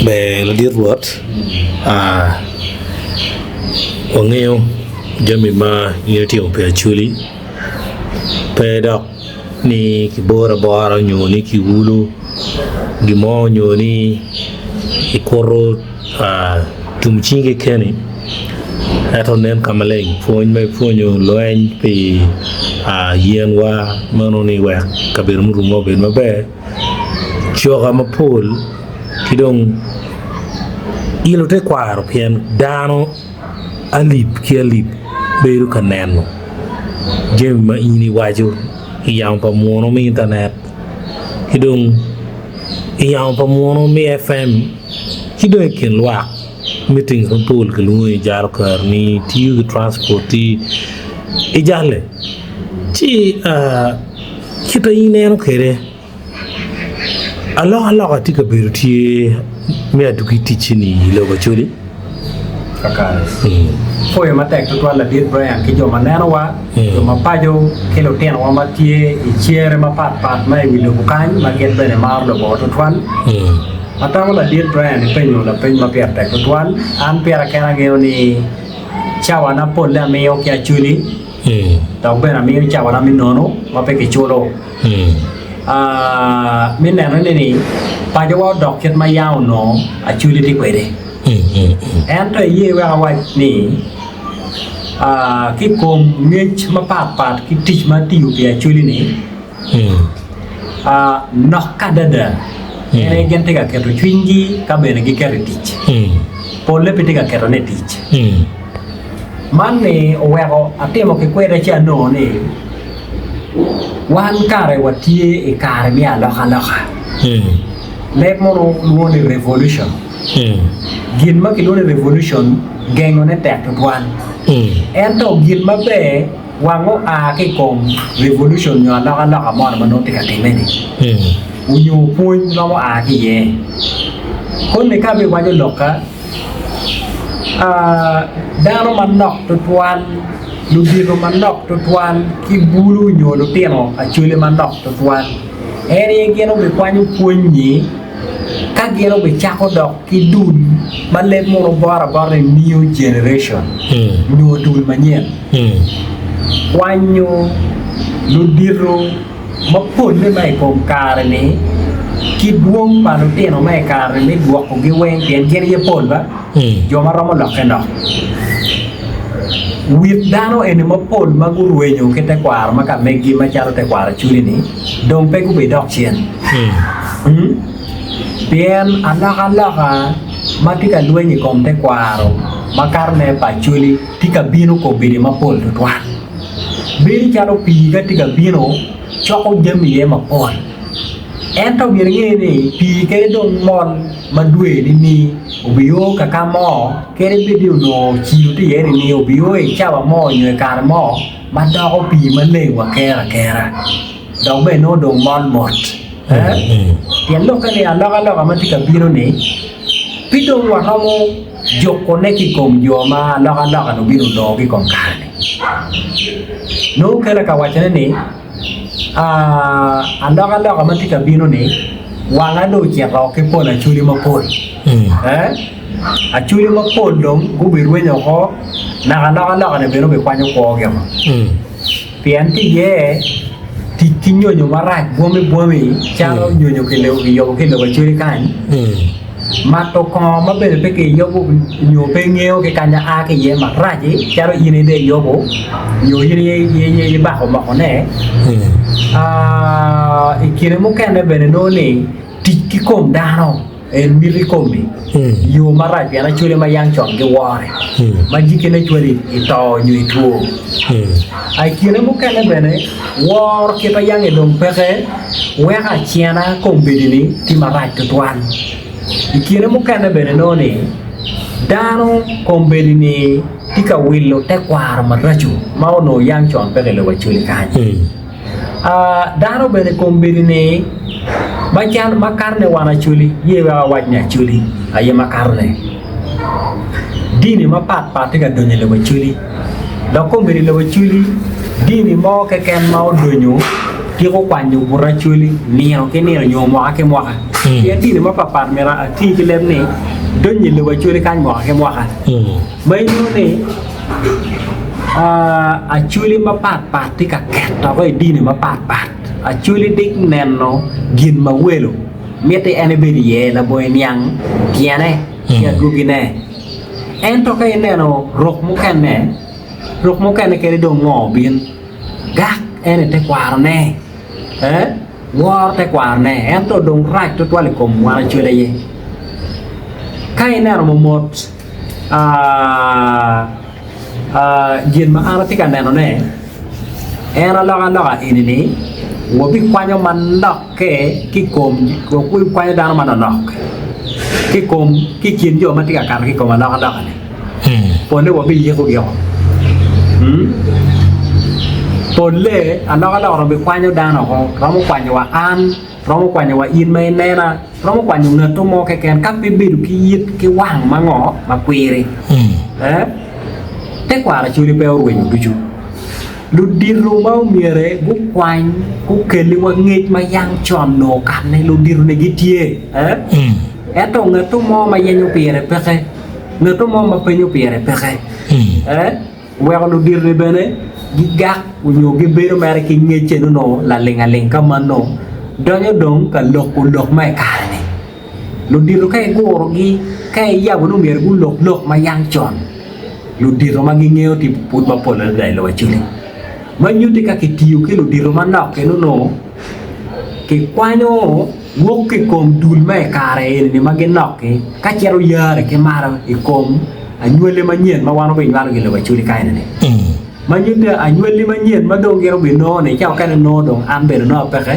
be la dir ruot wangeo jami ma yeti on pe chuli pe dok ni ki bora nyoni ki wulu gi mo nyoni i koro tumchinge keni ato nen kamaleng phone mai phone loen pe yen wa mano ni wa kabir mu mo ben mabe choga ma pol kidong ilo te kwaro pien dano alip ki alip beru kaneno jem ma ini waju yang pamono mi internet kidong yang pamono mi fm kidong kin lwa meeting from pol ke lu jar kar ni tiu transport ti ijale ti kita ine no kere Allah tika beruti me aduki tichini lo bachuli kakak foi matek tu la dit brand ki jo maneno wa to mapajo kilo ten wa matie I chiere ma pat mai wi lo kan ma get bene mar lo bo to twan atamo la dit brand penyo la pen ma pier tek to twan an pier kana ni chawa na pol la me o kya chuli to bena me chawa na mi nono ma pe ki cholo min neno ni pa jo wa dok ket ma yaw no a chuli ti kwede ento ye wa wa ni ki kom ngech ma pat ki tich ma ti u ya chuli ni nok kadada ene gente ga keto chwingi ka bene gi keto tich pole pete ga keto ne tich manne o wego atemo ke kwede cha no ni wan kare watie e kare mi aloha lek mono luone revolution gin ma kilone revolution gengo ne tek to wan ento gin ma be wango a ke kom revolution yo aloha mo ma no tika temeni unyu point no a ke ye kon ne ka be wajo loka dano man nok to wan lu diro manok to twan ki bulu nyolo teno a chule manok to twan ere geno be kwanyu puonyi ka geno be chako dok ki dun male mo bara new generation new dul manyen kwanyu lu diro mapon le mai kom kare ni ki duong panu teno mai kare ni duok ko gi wen ten gen ye pol ba jo maromo lokeno with dano ene mapol magurwenyo kete kwar maka megi macharo te kwar chuli ni dom pe ku be dok chien bien alaka matika lwenyi kom te kwaro makarne pa chuli tika bino ko bidi mapol to twan bidi chalo piga tika bino choko jemi ye mapol ento birngene pi kere don mon madwe ni obiyo kaka mo kere video no chiu ti yeri ni obiyo e chawa mo nyo kar mo madoko pi mane wa kera dong be no dong mon mot tien loka ni alaka matika bino ni pito wa hamo joko neki kom joma alaka no bino do ki kom kane no kera ka wachane ni alaka matika bino ni wanga do che ro ke pona chuli mapol a chuli mapol dong gubirwe nyoko na ne bero be kwanyo ko ge ma pianti ye tikinyo nyo marak bomi chalo nyo ke le yo ke le chuli kan mato ko mabe pe ke yo nyo pe ngeo ke kanya a ke ye maraji chalo ine de yo bo yo ye ba ko ma one ikire mo kende bene no ni tiki kom dano en miri komi yo maraji ana chule ma yang chon ge ware ma jike ne chuli ito nyu itu ai kire mo kende bene war ke pa yang e dom pere we ha chiana kom bedini ti maraji to twan ikire mo kende bene no ni dano kom bedini tika willo te kwar maraju ma ono yang chon pere le wa chuli kanye dano bene kombirine bacan makarne wana chuli ye wa wajnya chuli aye makarne dini mapat ga donye le chuli da kombiri le chuli dini mo ke ken ma donyo ko kwanyo burra chuli niro ke niro nyomo ake mwaka ya tini mapapar mera ati kilem ni donyi le wachuli kan mwaka ke mwaka mai no ne a chuli mapat tika keta ko dini mapat a chuli dik neno gin mawelo miete ene beri ye la boy nyang tiane ya gugine ento kay neno rok mo kane kere do ngobin gak ene te kwarne war te kwarne ento dong rak to twali kom wala chule ye kay neno mo mot gin ma arati kan neno ne era loga ini ni wobi kwanyo manok ke ki kom ko ku kwanyo dano manok ki kom ki kin yo matika kar ki kom manok ne pone wobi ye ko yo pole anok robi kwanyo dano ko romo kwanyo wa an romo kwanyo wa in mai nena romo kwanyo na to mo ke ken kap bi bidu ki yit ki wang mango makwiri te kwara churi pe orwenyo duchu lu diru mau miere bu kwany ku keli wa ngej ma yang chon no kan ne lu diru ne gitie eto ngatu mo ma yenyu pere peke ngatu mo ma penyu pere peke wa lu diru bene gigak u nyo ge bero mare ki ngeche no la lenga lenga mano donyo dong ka lok mai kane lu diru kai goro gi kai ya bu no miere bu lok ma yang chon lu diru ma gi ngeo ti put ba pol dai lo chuli manyuti ka kitiyo ke lu diru manok ke no ke kwanyo wok ke kom dul mai kare ni magenok ke ka chero yare ke mara e kom anywele manyen ma wano be ngalo ke lo chuli kai ne manyuti anywele manyen ma dong ke ro be no ne chao ka no dong am be no pe ke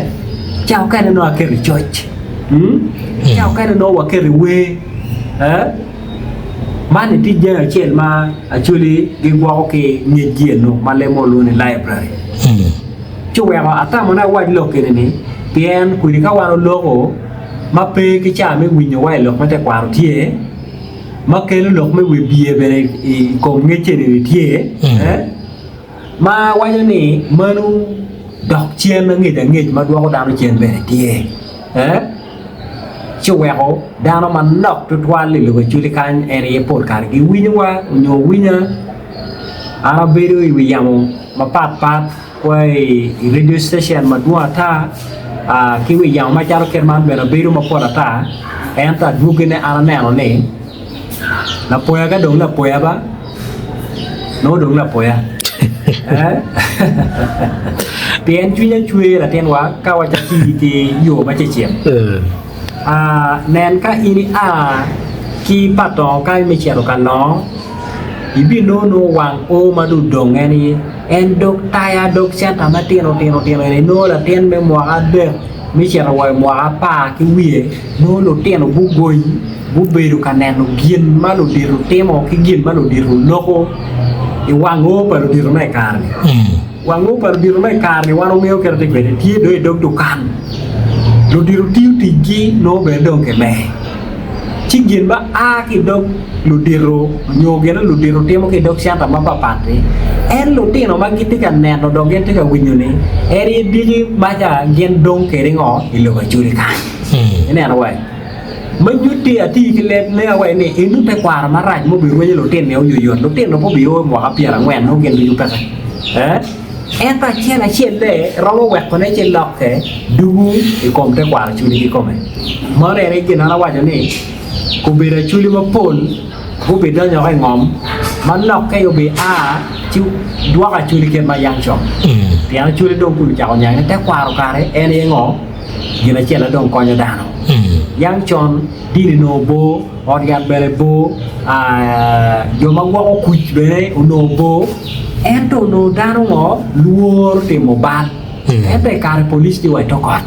chao ka no ke ri choch chao ka no wa ke ri we mane ti jena chel ma actually gi gwa ke nyejien no male mo lo ni library chuwe ma ata mo na wa lo ke ni pien ku ni ka wa lo ko ma pe ki cha me winyo wa lo ma te kwa tie ma ke lo me we bie bere ko ngeche ni tie ma wa ni manu dok chien na ngi da ngi ma dwa ko da no chien bere tie chuwe ho dano manok to twali lo chuli kan ere por kar gi winwa nyo winya ara beru wi yamo mapat kwai radio station madua ta ki wi yamo ma charo kerman bera beru ma pora ta enta dugene ara neno ne la poya ga dong la poya ba no dong la poya tien chunya chui la tien wa ka wa cha ki yo ma che chem nen ka ini ki pato ka mi chero kan no ibi no wang o madu dong ani en dok taya dok senta matino ni no la tien me mo ade mi chero wa mo apa ki wie no lo tien bu goy bu beru kan nen gien ma lo diru temo ki gien ma lo diru loko i wang o pa lo diru mai kar wang o pa lo diru mai kar ni wano meo kerte kwede ti do dok dukan lu diru tiu tigi no be dong ke me cingin ba ki dok lu diru nyogen lu diru temo ke dok sianta ma papate en lu tino ma giti kan neno dong gen tika winyo ni eri digi baca gen dong ke ringo ilo ka curi kan ini ana wai menyuti ati ke let ne wai ni inu te kwar ma raj mo biru lu tin ne yo lu tin no po biru mo ka piara ngwen no gen yu pesa eta chen le romo wek ko ne chen lok ke du e kom te kwar chuli ki come mo re re kina na wa ni ku be re chuli ma pol ku be da nyo ai ngom man lok ke yo be chu dua ka chuli ke ma yang chong tiang chuli dong ku cha nyang te kwar ka re ene ngo gina chen la dong ko nya dano yang chon di no bo organ bele bo yo ma wo ku be no bo ento no dano ngo luor te moban ente kare polis di wai tokot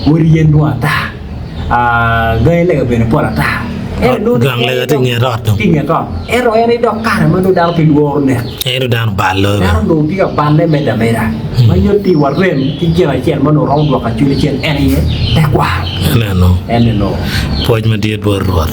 urien dua ta gai le bene pola ta gang le ti ngerot ero ene do kare ma do dano pe luor ne ero dan ballo dano do ti ka balle meda ma yoti warrem ti jera chen ma no rom do ka chuli chen ene te kwa no ene no poj ma diet bor rot